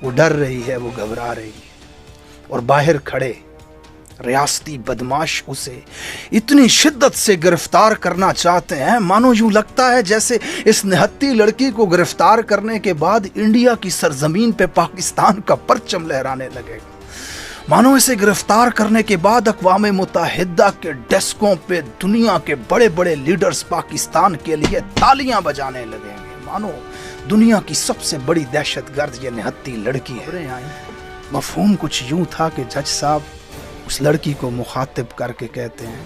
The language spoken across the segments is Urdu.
وہ ڈر رہی ہے، وہ گھبرا رہی ہے، اور باہر کھڑے ریاستی بدماش اسے اتنی شدت سے گرفتار کرنا چاہتے ہیں، مانو یوں لگتا ہے جیسے اس نہتی لڑکی کو گرفتار کرنے کے بعد انڈیا کی سرزمین پہ پاکستان کا پرچم لہرانے لگے گا، مانو اسے گرفتار کرنے کے بعد اقوام متحدہ کے ڈیسکوں پہ دنیا کے بڑے بڑے لیڈرز پاکستان کے لیے تالیاں بجانے لگیں گے، مانو دنیا کی سب سے بڑی دہشت گرد یہ نہتی لڑکی ہے۔ مفہوم کچھ یوں تھا کہ جج صاحب اس لڑکی کو مخاطب کر کے کہتے ہیں،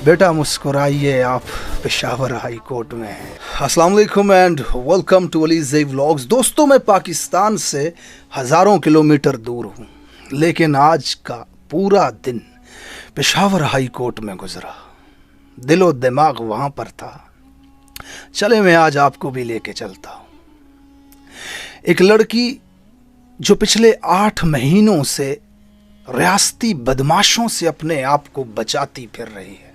بیٹا مسکرائیے، آپ پشاور ہائی کورٹ میں ہیں۔ السلام علیکم and welcome to Alizai vlogs. دوستوں، میں پاکستان سے ہزاروں کلومیٹر دور ہوں، لیکن آج کا پورا دن پشاور ہائی کورٹ میں گزرا، دل و دماغ وہاں پر تھا۔ چلے میں آج آپ کو بھی لے کے چلتا ہوں۔ ایک لڑکی جو پچھلے 8 مہینوں سے ریاستی بدماشوں سے اپنے آپ کو بچاتی پھر رہی ہے،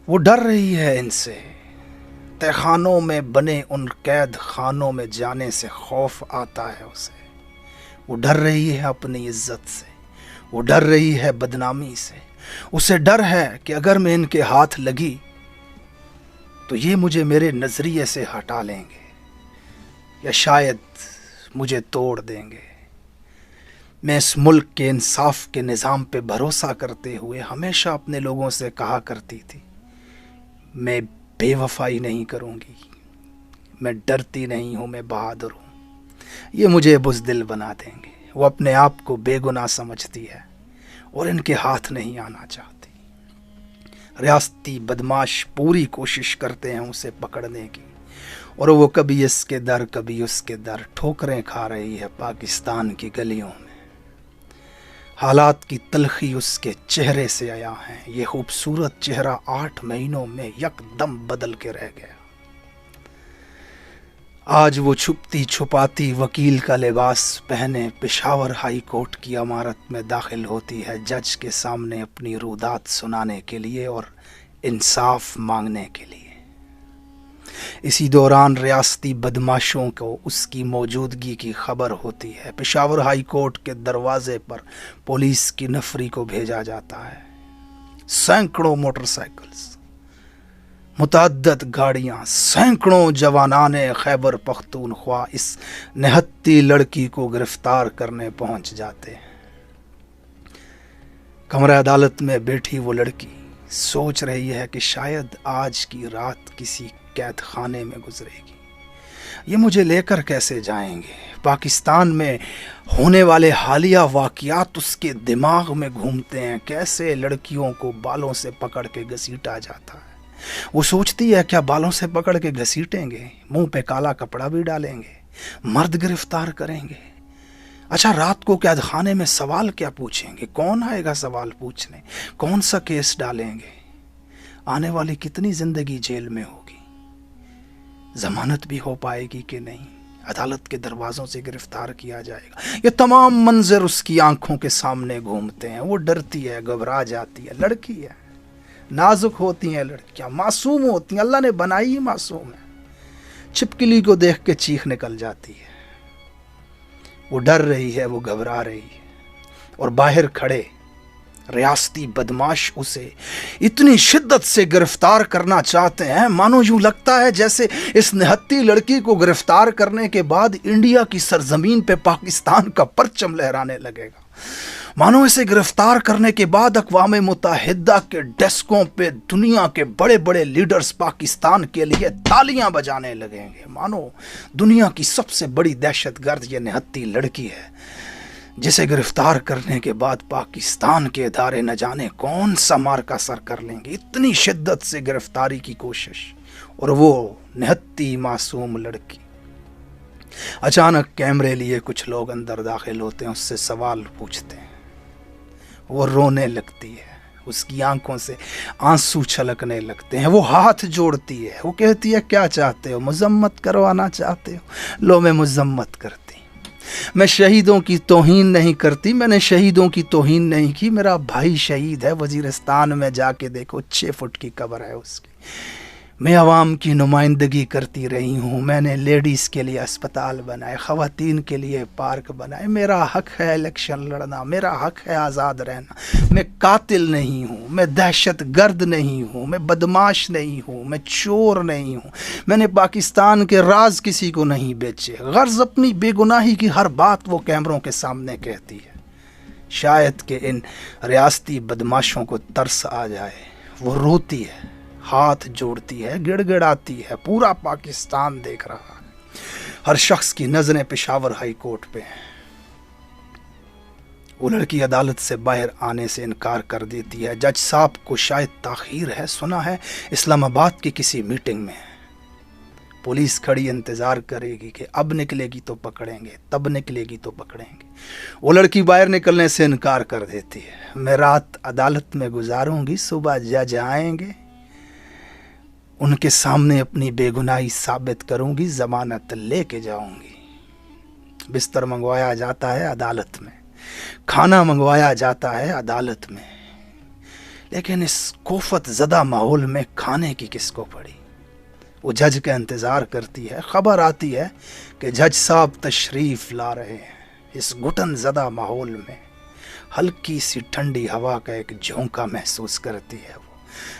وہ ڈر رہی ہے ان سے، تہ خانوں میں بنے ان قید خانوں میں جانے سے خوف آتا ہے اسے، وہ ڈر رہی ہے اپنی عزت سے، وہ ڈر رہی ہے بدنامی سے، اسے ڈر ہے کہ اگر میں ان کے ہاتھ لگی تو یہ مجھے میرے نظریے سے ہٹا لیں گے یا شاید مجھے توڑ دیں گے۔ میں اس ملک کے انصاف کے نظام پہ بھروسہ کرتے ہوئے ہمیشہ اپنے لوگوں سے کہا کرتی تھی، میں بے وفائی نہیں کروں گی، میں ڈرتی نہیں ہوں، میں بہادر ہوں، یہ مجھے بزدل بنا دیں گے۔ وہ اپنے آپ کو بے گناہ سمجھتی ہے اور ان کے ہاتھ نہیں آنا چاہتی۔ ریاستی بدماش پوری کوشش کرتے ہیں اسے پکڑنے کی، اور وہ کبھی اس کے در کبھی اس کے در ٹھوکریں کھا رہی ہے پاکستان کی گلیوں میں۔ حالات کی تلخی اس کے چہرے سے عیاں ہیں، یہ خوبصورت چہرہ 8 مہینوں میں یک دم بدل کے رہ گیا۔ آج وہ چھپتی چھپاتی وکیل کا لباس پہنے پشاور ہائی کورٹ کی عمارت میں داخل ہوتی ہے، جج کے سامنے اپنی رودات سنانے کے لیے اور انصاف مانگنے کے لیے۔ اسی دوران ریاستی بدماشوں کو اس کی موجودگی کی خبر ہوتی ہے۔ پشاور ہائی کورٹ کے دروازے پر پولیس کی نفری کو بھیجا جاتا ہے، سینکڑوں موٹر سائیکلز، متعدد گاڑیاں، سینکڑوں جوانان خیبر پختونخوا اس نہتی لڑکی کو گرفتار کرنے پہنچ جاتے ہیں۔ کمرہ عدالت میں بیٹھی وہ لڑکی سوچ رہی ہے کہ شاید آج کی رات کسی قید خانے میں گزرے گی، یہ مجھے لے کر کیسے جائیں گے؟ پاکستان میں ہونے والے حالیہ واقعات اس کے دماغ میں گھومتے ہیں، کیسے لڑکیوں کو بالوں سے پکڑ کے گھسیٹا جاتا ہے۔ وہ سوچتی ہے کیا بالوں سے پکڑ کے گھسیٹیں گے، منہ پہ کالا کپڑا بھی ڈالیں گے، مرد گرفتار کریں گے؟ اچھا، رات کو قید خانے میں سوال کیا پوچھیں گے؟ کون آئے گا سوال پوچھنے؟ کون سا کیس ڈالیں گے؟ آنے والی کتنی زندگی جیل میں ہوگی؟ ضمانت بھی ہو پائے گی کہ نہیں؟ عدالت کے دروازوں سے گرفتار کیا جائے گا؟ یہ تمام منظر اس کی آنکھوں کے سامنے گھومتے ہیں، وہ ڈرتی ہے، گھبرا جاتی ہے۔ لڑکی ہے، نازک ہوتی ہیں لڑکیاں، معصوم ہوتی ہیں، اللہ نے بنائی ہی معصوم ہے۔ چھپکلی کو دیکھ کے چیخ نکل جاتی ہے۔ وہ ڈر رہی ہے، وہ گھبرا رہی ہے، اور باہر کھڑے ریاستی بدماش اسے اتنی شدت سے گرفتار کرنا چاہتے ہیں، مانو یوں لگتا ہے جیسے اس نہتی لڑکی کو گرفتار کرنے کے بعد انڈیا کی سرزمین پہ پاکستان کا پرچم لہرانے لگے گا، مانو اسے گرفتار کرنے کے بعد اقوام متحدہ کے ڈیسکوں پہ دنیا کے بڑے بڑے لیڈرز پاکستان کے لیے تالیاں بجانے لگیں گے، مانو دنیا کی سب سے بڑی دہشت گرد یہ نہتی لڑکی ہے، جسے گرفتار کرنے کے بعد پاکستان کے ادارے نہ جانے کون سا مارکا سر کر لیں گے۔ اتنی شدت سے گرفتاری کی کوشش، اور وہ نہتی معصوم لڑکی۔ اچانک کیمرے لیے کچھ لوگ اندر داخل ہوتے ہیں، اس سے سوال پوچھتے ہیں، وہ رونے لگتی ہے، اس کی آنکھوں سے آنسو چھلکنے لگتے ہیں، وہ ہاتھ جوڑتی ہے، وہ کہتی ہے کیا چاہتے ہو؟ مذمت کروانا چاہتے ہو؟ لو، میں مذمت کرتی، میں شہیدوں کی توہین نہیں کرتی، میں نے شہیدوں کی توہین نہیں کی، میرا بھائی شہید ہے وزیرستان میں، جا کے دیکھو 6 فٹ کی قبر ہے اس کی، میں عوام کی نمائندگی کرتی رہی ہوں، میں نے لیڈیز کے لیے اسپتال بنائے، خواتین کے لیے پارک بنائے، میرا حق ہے الیکشن لڑنا، میرا حق ہے آزاد رہنا، میں قاتل نہیں ہوں، میں دہشت گرد نہیں ہوں، میں بدماش نہیں ہوں، میں چور نہیں ہوں، میں نے پاکستان کے راز کسی کو نہیں بیچے، غرض اپنی بے گناہی کی ہر بات وہ کیمروں کے سامنے کہتی ہے۔ شاید کہ ان ریاستی بدماشوں کو ترس آ جائے، وہ روتی ہے، ہاتھ جوڑتی ہے، گڑ گڑاتی ہے، پورا پاکستان دیکھ رہا ہے، ہر شخص کی نظریں پشاور ہائی کورٹ پہ ہیں۔ وہ لڑکی عدالت سے باہر آنے سے انکار کر دیتی ہے۔ جج صاحب کو شاید تاخیر ہے، سنا ہے اسلام آباد کی کسی میٹنگ میں ہے۔ پولیس کھڑی انتظار کرے گی کہ اب نکلے گی تو پکڑیں گے، تب نکلے گی تو پکڑیں گے۔ وہ لڑکی باہر نکلنے سے انکار کر دیتی ہے۔ میں رات عدالت میں گزاروں گی، صبح جج آئیں گے، ان کے سامنے اپنی بے گناہی ثابت کروں گی، ضمانت لے کے جاؤں گی۔ بستر منگوایا جاتا ہے عدالت میں، کھانا منگوایا جاتا ہے عدالت میں، لیکن اس کوفت زدہ ماحول میں کھانے کی کس کو پڑی؟ وہ جج کا انتظار کرتی ہے، خبر آتی ہے کہ جج صاحب تشریف لا رہے ہیں۔ اس گھٹن زدہ ماحول میں ہلکی سی ٹھنڈی ہوا کا ایک جھونکا محسوس کرتی ہے۔ وہ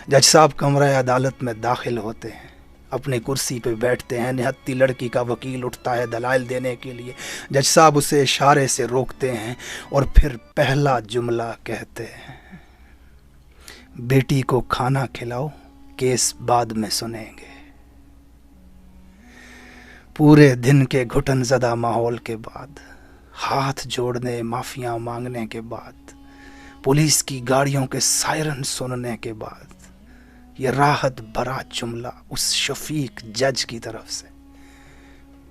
جج صاحب کمرہ عدالت میں داخل ہوتے ہیں، اپنی کرسی پہ بیٹھتے ہیں۔ نہتی لڑکی کا وکیل اٹھتا ہے دلائل دینے کے لیے، جج صاحب اسے اشارے سے روکتے ہیں اور پھر پہلا جملہ کہتے ہیں، بیٹی کو کھانا کھلاؤ، کیس بعد میں سنیں گے۔ پورے دن کے گھٹن زدہ ماحول کے بعد، ہاتھ جوڑنے، معافیاں مانگنے کے بعد، پولیس کی گاڑیوں کے سائرن سننے کے بعد، یہ راحت بھرا جملہ اس شفیق جج کی طرف سے۔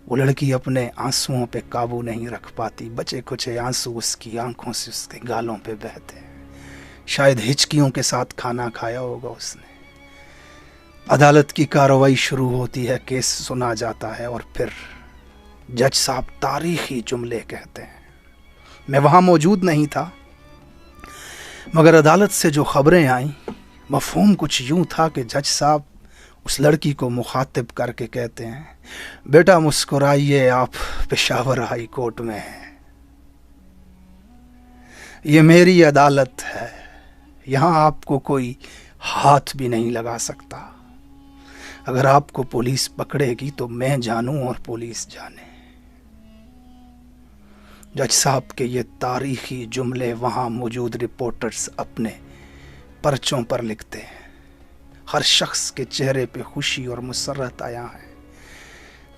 وہ لڑکی اپنے آنسوؤں پہ قابو نہیں رکھ پاتی، بچے کچے آنسو اس کی آنکھوں سے اس کے گالوں پہ بہتے ہیں۔ شاید ہچکیوں کے ساتھ کھانا کھایا ہوگا اس نے۔ عدالت کی کارروائی شروع ہوتی ہے، کیس سنا جاتا ہے اور پھر جج صاحب تاریخی جملے کہتے ہیں۔ میں وہاں موجود نہیں تھا، مگر عدالت سے جو خبریں آئیں مفہوم کچھ یوں تھا کہ جج صاحب اس لڑکی کو مخاطب کر کے کہتے ہیں، بیٹا مسکرائیے، آپ پشاور ہائی کورٹ میں ہیں، یہ میری عدالت ہے، یہاں آپ کو کوئی ہاتھ بھی نہیں لگا سکتا۔ اگر آپ کو پولیس پکڑے گی تو میں جانوں اور پولیس جانے۔ جج صاحب کے یہ تاریخی جملے وہاں موجود رپورٹرز اپنے پرچوں پر لکھتے ہیں۔ ہر شخص کے چہرے پہ خوشی اور مسرت آیا ہے۔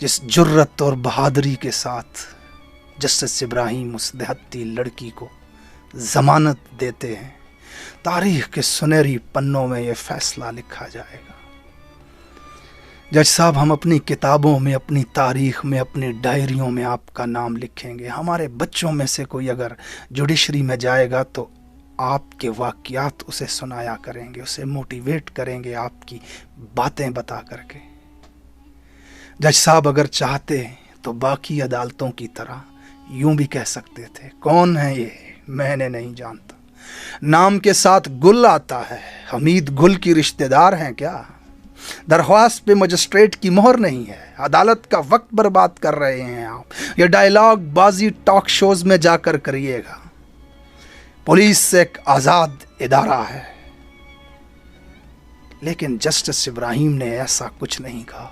جس جرت اور بہادری کے ساتھ جسٹس ابراہیم اس دیہاتی لڑکی کو ضمانت دیتے ہیں، تاریخ کے سنہری پنوں میں یہ فیصلہ لکھا جائے گا۔ جج صاحب، ہم اپنی کتابوں میں، اپنی تاریخ میں، اپنی ڈائریوں میں آپ کا نام لکھیں گے۔ ہمارے بچوں میں سے کوئی اگر جوڈیشری میں جائے گا تو آپ کے واقعات اسے سنایا کریں گے، اسے موٹیویٹ کریں گے آپ کی باتیں بتا کر کے۔ جج صاحب اگر چاہتے تو باقی عدالتوں کی طرح یوں بھی کہہ سکتے تھے، کون ہے یہ؟ میں نے نہیں جانتا۔ نام کے ساتھ گل آتا ہے، حمید گل کی رشتہ دار ہیں کیا؟ درخواست پہ مجسٹریٹ کی مہر نہیں ہے، عدالت کا وقت برباد کر رہے ہیں آپ۔ یہ ڈائلاگ بازی ٹاک شوز میں جا کر کریے گا۔ پولیس ایک آزاد ادارہ ہے، لیکن جسٹس ابراہیم نے ایسا کچھ نہیں کہا۔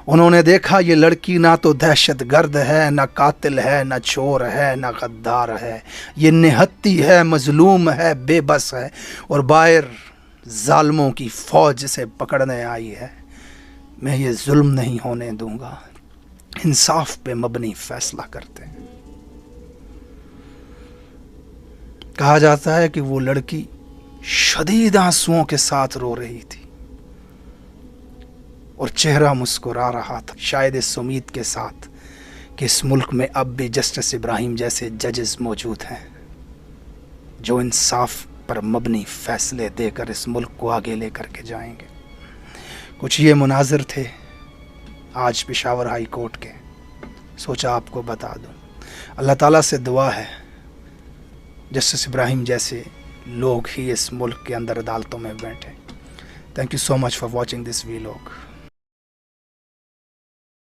انہوں نے دیکھا یہ لڑکی نہ تو دہشت گرد ہے، نہ قاتل ہے، نہ چور ہے، نہ غدار ہے، یہ نہتی ہے، مظلوم ہے، بے بس ہے، اور باہر ظالموں کی فوج سے پکڑنے آئی ہے۔ میں یہ ظلم نہیں ہونے دوں گا، انصاف پہ مبنی فیصلہ کرتے ہیں۔ کہا جاتا ہے کہ وہ لڑکی شدید آنسوؤں کے ساتھ رو رہی تھی اور چہرہ مسکرا رہا تھا، شاید اس امید کے ساتھ کہ اس ملک میں اب بھی جسٹس ابراہیم جیسے ججز موجود ہیں جو انصاف پر مبنی فیصلے دے کر اس ملک کو آگے لے کر کے جائیں گے۔ کچھ یہ مناظر تھے آج پشاور ہائی کورٹ کے، سوچا آپ کو بتا دوں۔ اللہ تعالیٰ سے دعا ہے جسٹس ابراہیم جیسے لوگ ہی اس ملک کے اندر عدالتوں میں بیٹھیں، Thank you so much for watching this vlog.